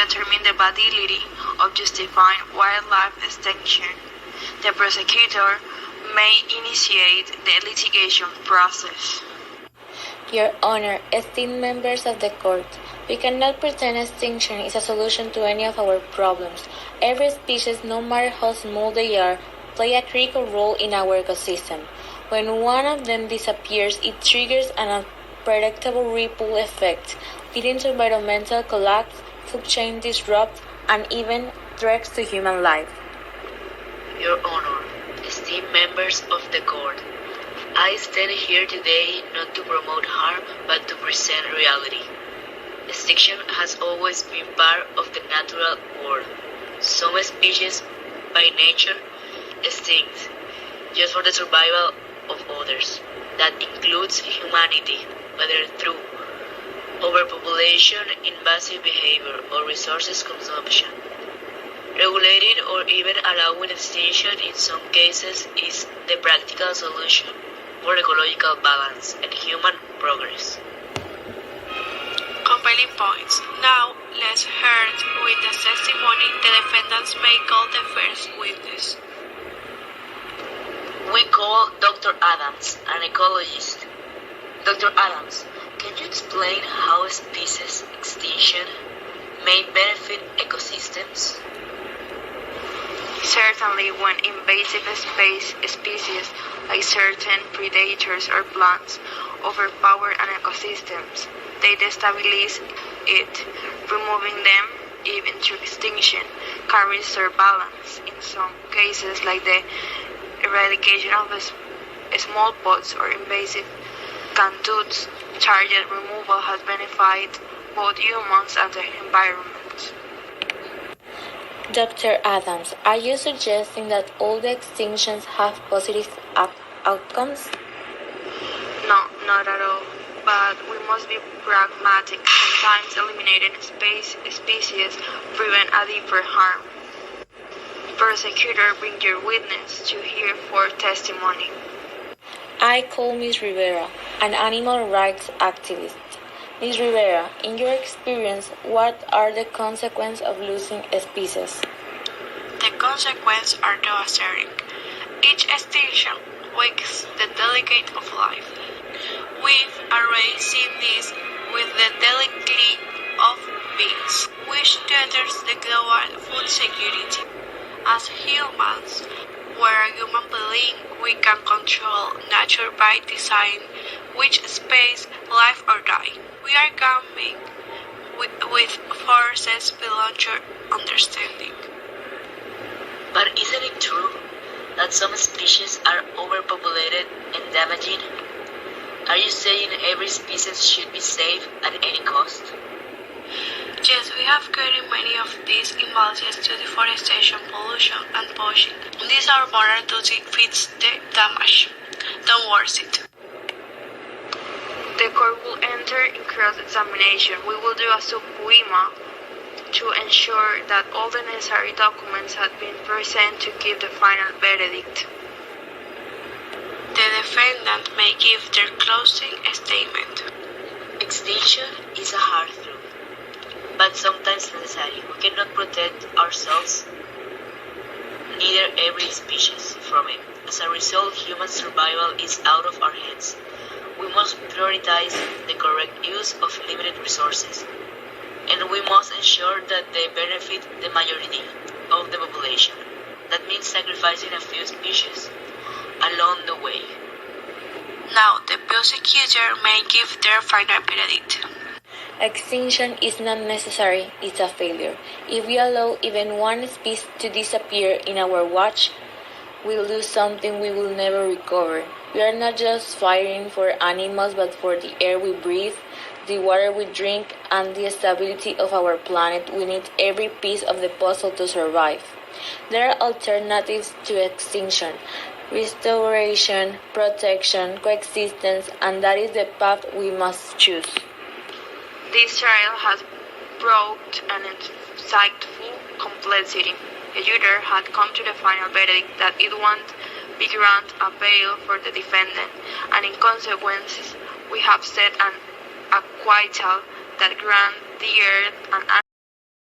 determine the validity of justifying wildlife extinction, the prosecutor may initiate the litigation process. Your Honor, esteemed members of the Court, we cannot pretend extinction is a solution to any of our problems. Every species, no matter how small they are, play a critical role in our ecosystem. When one of them disappears, it triggers an unpredictable ripple effect, leading to environmental collapse, food chain disrupt, and even threats to human life. Your Honor, esteemed members of the Court, I stand here today not to promote harm, but to present reality. Extinction has always been part of the natural world. Some species, by nature, extinct, just for the survival of others. That includes humanity, whether through overpopulation, invasive behavior, or resources consumption. Regulating or even allowing extinction in some cases is the practical solution for ecological balance and human progress. Compelling points. Now, let's hear with the testimony the defendants may call the first witness. We call Dr. Adams, an ecologist. Dr. Adams, can you explain how species extinction may benefit ecosystems? Certainly, when invasive species like certain predators or plants overpower an ecosystem, they destabilize it. Removing them, even through extinction, can restore balance. In some cases, like the eradication of smallpox or invasive cantuts, target removal has benefited both humans and the environment. Dr. Adams, are you suggesting that all the extinctions have positive outcomes? No, not at all. But we must be pragmatic. Sometimes eliminating species prevent a deeper harm. Prosecutor, bring your witness to hear for testimony. I call Ms. Rivera, an animal rights activist. Ms. Rivera, in your experience, what are the consequences of losing a species? The consequences are devastating. Each extinction wakes the delicate of life. We've already seen this with the delicacy of bees, which tethers the global food security. As humans, we're a human being. We can control nature by deciding which space, live or die. We are coming with forces beyond your understanding. But isn't it true that some species are overpopulated and damaging? Are you saying every species should be saved at any cost? Yes, we have created many of these imbalances to deforestation, pollution, and poaching. These are modern duty fits the damage. Don't worse it. The court will enter in cross-examination. We will do a sub juice to ensure that all the necessary documents have been presented to give the final verdict. The defendant may give their closing statement. Extinction is a hard truth, but sometimes necessary. We cannot protect ourselves, neither every species, from it. As a result, human survival is out of our hands. We must prioritize the correct use of limited resources, and we must ensure that they benefit the majority of the population. That means sacrificing a few species along the way. Now, the prosecutor may give their final verdict. Extinction is not necessary, it's a failure. If we allow even one species to disappear in our watch, we'll lose something we will never recover. We are not just fighting for animals, but for the air we breathe, the water we drink, and the stability of our planet. We need every piece of the puzzle to survive. There are alternatives to extinction: restoration, protection, coexistence, and that is the path we must choose. This trial has brought an insightful complexity. The jury had come to the final verdict that it would be grant a bail for the defendant, and in consequence, we have set an acquittal that grant the earth and